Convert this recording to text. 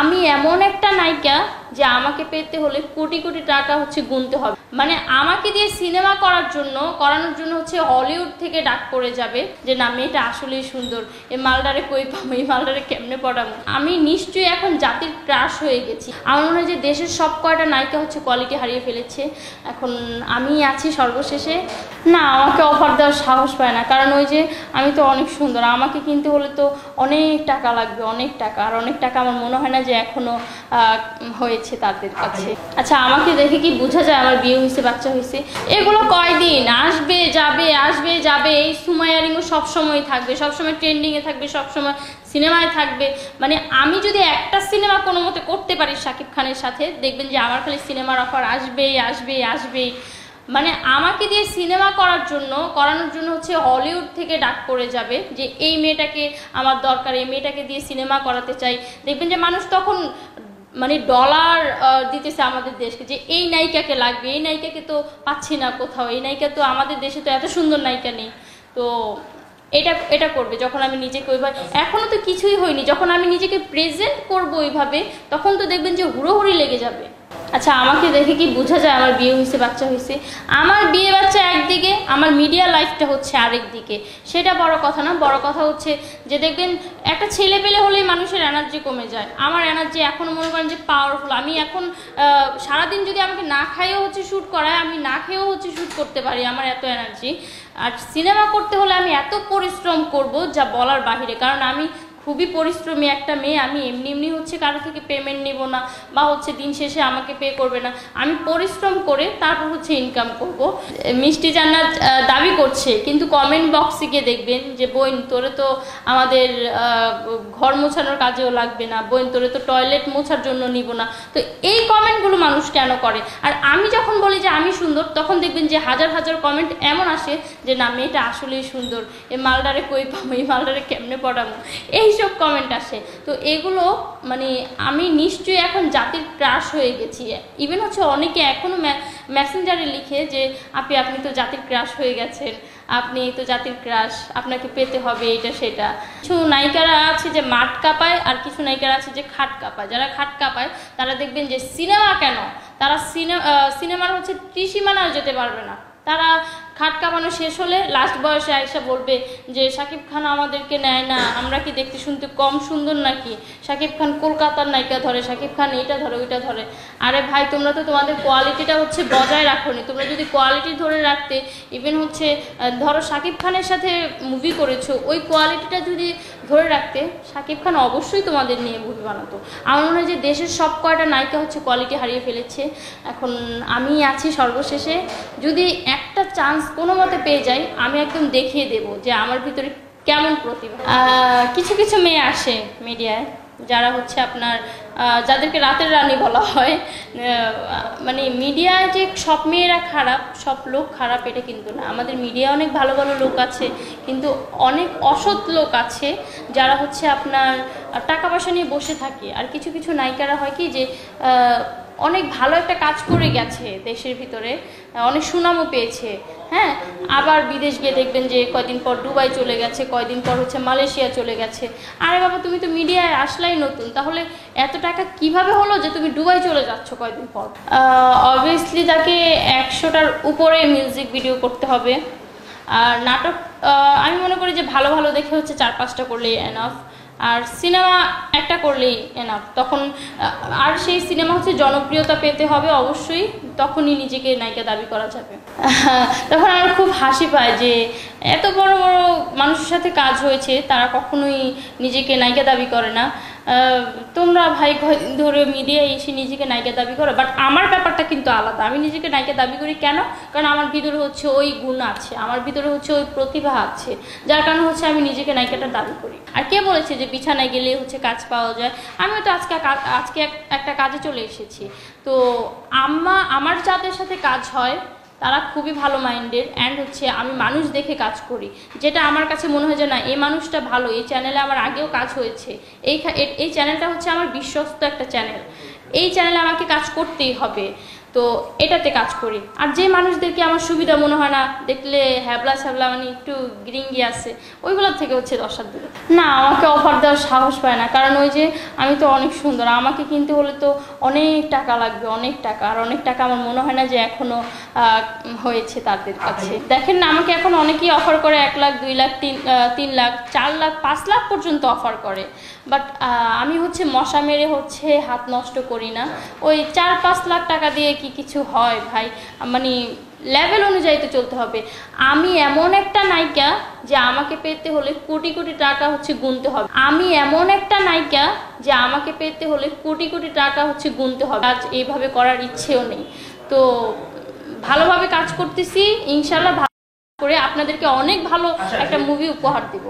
আমি এমন একটা নায়িকা যে আমাকে পেতে হলে কোটি কোটি টাকা গুনতে হবে। মানে আমাকে দিয়ে সিনেমা করানোর জন্য হলিউড থেকে ডাক পড়ে যাবে যে না মেয়েটা আসলেই সুন্দর, এই মালডারে কই পাবো, এই মালডারে কেমনে পড়াবো। আমি নিশ্চয়ই এখন জাতির ক্রাশ হয়ে গেছি। আমার মনে হয় যে দেশের সব কয়টা নায়িকা কোয়ালিটি হারিয়ে ফেলেছে, এখন আমি আছি সর্বশেষে। না, আমাকে অফার দেওয়ার সাহস পায় না, কারণ ওই যে আমি তো অনেক সুন্দর, আমাকে কিনতে হলে তো অনেক টাকা লাগবে, অনেক টাকা। আর অনেক টাকা আমার মনে হয় না যে এখনো হয়েছে তাদের কাছে। আচ্ছা, আমাকে দেখে কি বোঝা যায় আমার বিয়ে হয়েছে, বাচ্চা হয়েছে? এগুলো কয়দিন আসবে যাবে, আসবে যাবে। এই সুমাইয়ারিংও সবসময় থাকবে, সবসময় ট্রেন্ডিংয়ে থাকবে, সবসময় সিনেমায় থাকবে। মানে আমি যদি একটা সিনেমা কোনো মতে করতে পারি শাকিব খানের সাথে, দেখবেন যে আমার খালি সিনেমার অফার আসবেই আসবেই আসবেই। মানে আমাকে দিয়ে সিনেমা করানোর জন্য হলিউড থেকে ডাক পড়ে যাবে যে এই মেয়েটাকে আমার দরকার, এই মেয়েটাকে দিয়ে সিনেমা করাতে চাই। দেখবেন যে মানুষ তখন মানে ডলার দিতেছে আমাদের দেশকে, যে এই নায়িকাকে লাগবে, এই নায়িকাকে তো পাচ্ছি না কোথাও, এই নায়িকা তো আমাদের দেশে তো এত সুন্দর নায়িকা নেই। তো এটা করবে যখন আমি নিজেকে ওইভাবে, এখনো তো কিছুই হয়নি, যখন আমি নিজেকে প্রেজেন্ট করবো ওইভাবে, তখন তো দেখবেন যে হুড়োহুড়ি লেগে যাবে। আচ্ছা, আমাকে দেখে কি বোঝা যায় আমার বিয়ে হয়েছে, বাচ্চা হয়েছে? আমার বিয়ে বাচ্চা একদিকে, আমার মিডিয়া লাইফটা আরেক দিকে। সেটা বড় কথা না, বড় কথা যে দেখবেন একটা ছেলে পেলে হলেই মানুষের এনার্জি কমে যায়। আমার এনার্জি এখনো মনে করেন যে পাওয়ারফুল। আমি এখন সারাদিন যদি আমাকে না খাইয়েও শ্যুট করায়, আমি না খেয়েও শ্যুট করতে পারি, আমার এত এনার্জি। আর সিনেমা করতে হলে আমি এত পরিশ্রম করব যা বলার বাহিরে, কারণ আমি খুবই পরিশ্রমী একটা মেয়ে। আমি এমনি কারো থেকে পেমেন্ট নেব না, বা দিন শেষে আমাকে পে করবে না। আমি পরিশ্রম করে তারপর ইনকাম করব। মিষ্টি জান্নাত দাবি করছে, কিন্তু কমেন্ট বক্সে গিয়ে দেখবেন যে বোন তোরে তো আমাদের ঘর মোছানোর কাজেও লাগবে না, বোন তোরে তো টয়লেট মোছার জন্য নিব না। তো এই কমেন্টগুলো মানুষ কেন করে? আর আমি যখন বলি যে আমি সুন্দর, তখন দেখবেন যে হাজার হাজার কমেন্ট এমন আসে যে না মেয়েটা আসলেই সুন্দর, এই মালডারে কই পাবো, এই মালডারে কেমনে পড়াবো, এইসব কমেন্ট আসে। তো এগুলো মানে আমি নিশ্চয়ই এখন জাতির ক্রাশ হয়ে গেছি। ইভেন অনেকে এখনো মেসেঞ্জারে লিখে যে আপনি তো জাতির ক্রাশ হয়ে গেছেন, আপনি তো জাতির ক্রাশ, আপনাকে পেতে হবে, এটা সেটা। কিছু নায়িকারা আছে যে মাঠ কাঁপায়, আর কিছু নায়িকারা আছে যে খাট কাঁপায়। যারা খাট কাঁপায় তারা দেখবেন যে সিনেমা কেন, তারা সিনেমার ত্রিসীমানাও যেতে পারবে না। তারা খাট কাঁপানো শেষ হলে লাস্ট বয়সে আয়সা বলবে যে শাকিব খান আমাদেরকে নেয় না, আমরা কি দেখতে শুনতে কম সুন্দর নাকি? শাকিব খান কলকাতার নায়িকা ধরে, শাকিব খান এইটা ধরে ওইটা ধরে। আরে ভাই, তোমরা তো তোমাদের কোয়ালিটিটা বজায় রাখোনি। তোমরা যদি কোয়ালিটি ধরে রাখতে, ইভেন ধরো শাকিব খানের সাথে মুভি করেছো, ওই কোয়ালিটিটা যদি ধরে রাখতে, শাকিব খান অবশ্যই তোমাদের নিয়ে মুভি বানাতো। আমার মনে হয় যে দেশের সব কয়টা নায়িকা কোয়ালিটি হারিয়ে ফেলেছে, এখন আমি আছি সর্বশেষে। যদি একটা চান্স কোনো মতে পেয়ে যাই, আমি একদম দেখিয়ে দেব যে আমার ভিতরে কেমন প্রতিভা। কিছু কিছু মেয়ে আসে মিডিয়ায়, যারা আপনার যাদেরকে রাতের রানী বলা হয়। মানে মিডিয়ায় যে সব মেয়েরা খারাপ, সব লোক খারাপ, এটা কিন্তু না। আমাদের মিডিয়ায় অনেক ভালো ভালো লোক আছে, কিন্তু অনেক অসৎ লোক আছে যারা আপনার টাকা পয়সা নিয়ে বসে থাকে। আর কিছু কিছু নায়িকারা হয় কি যে অনেক ভালো একটা কাজ করে গেছে দেশের ভিতরে, অনেক সুনামও পেয়েছে, হ্যাঁ, আবার বিদেশ গিয়ে দেখবেন যে কয়দিন পর দুবাই চলে গেছে, কয়দিন পর মালয়েশিয়া চলে গেছে। আরে বাবা, তুমি তো মিডিয়ায় আসলাই নতুন, তাহলে এত টাকা কিভাবে হলো যে তুমি দুবাই চলে যাচ্ছ কয়দিন পর? অবভিয়াসলি তাকে 100টার উপরে মিউজিক ভিডিও করতে হবে। আর নাটক আমি মনে করি যে ভালো ভালো দেখে 4-5টা করলেই এনাফ। আর সিনেমা একটা করলেই এনাফ। তখন আর সেই সিনেমা জনপ্রিয়তা পেতে হবে অবশ্যই, তখনই নিজেকে নায়িকা দাবি করা যাবে। তখন আমার খুব হাসি পায় যে এত বড় বড় মানুষের সাথে কাজ হয়েছে, তারা কখনোই নিজেকে নায়িকা দাবি করে না। তোমরা ভাই কয়েকদিন ধরে মিডিয়ায় এসে নিজেকে নায়িকা দাবি করো, বাট আমার ব্যাপারটা কিন্তু আলাদা। আমি নিজেকে নায়িকা দাবি করি কেন? কারণ আমার ভিতরে ওই গুণ আছে, আমার ভিতরে ওই প্রতিভা আছে, যার কারণে আমি নিজেকে নায়িকাটা দাবি করি। আর কে বলেছে যে বিছানায় গেলেই কাজ পাওয়া যায়? আমিও তো আজকে একটা কাজে চলে এসেছি। তো আমার যাদের সাথে কাজ হয় তারা খুবই ভালো মাইন্ডের, অ্যান্ড আমি মানুষ দেখে কাজ করি, যেটা আমার কাছে মনে হয় যে না এই মানুষটা ভালো, এই চ্যানেলে আমার আগেও কাজ হয়েছে, এই চ্যানেলটা আমার বিশ্বস্ত একটা চ্যানেল, এই চ্যানেলে আমাকে কাজ করতেই হবে। তো এটাতে কাজ করি। আর যে মানুষদেরকে আমার সুবিধা মনে হয় না, দেখলে হ্যাবলা স্যাবলা মানে একটু গিরিঙ্গি আছে, ওইগুলোর থেকে হচ্ছে 10 হাত দূরে। না, আমাকে অফার দেওয়ার সাহস পায় না, কারণ ওই যে আমি তো অনেক সুন্দর, আমাকে কিনতে হলে তো অনেক টাকা লাগবে, অনেক টাকা। আর অনেক টাকা আমার মনে হয় না যে এখনো হয়েছে তাদের কাছে। দেখেন না, আমাকে এখন অনেকেই অফার করে 1 লাখ, 2 লাখ, 3 লাখ, 4 লাখ, 5 লাখ পর্যন্ত অফার করে। বাট আমি হচ্ছে মশা মেরে হচ্ছে হাত নষ্ট করি না। ওই 4-5 লাখ টাকা দিয়ে কি কিছু হয় ভাই? মানে লেভেল অনুযায়ী তো চলতে হবে। আমি এমন একটা নায়িকা যে আমাকে পেতে হলে কোটি কোটি টাকা হচ্ছে গুনতে হবে। আমি এমন একটা নায়িকা যে আমাকে পেতে হলে কোটি কোটি টাকা হচ্ছে গুনতে হবে। আজ এইভাবে করার ইচ্ছেও নেই। তো ভালোভাবে কাজ করতেছি, ইনশাল্লাহ ভালো করে আপনাদেরকে অনেক ভালো একটা মুভি উপহার দিব।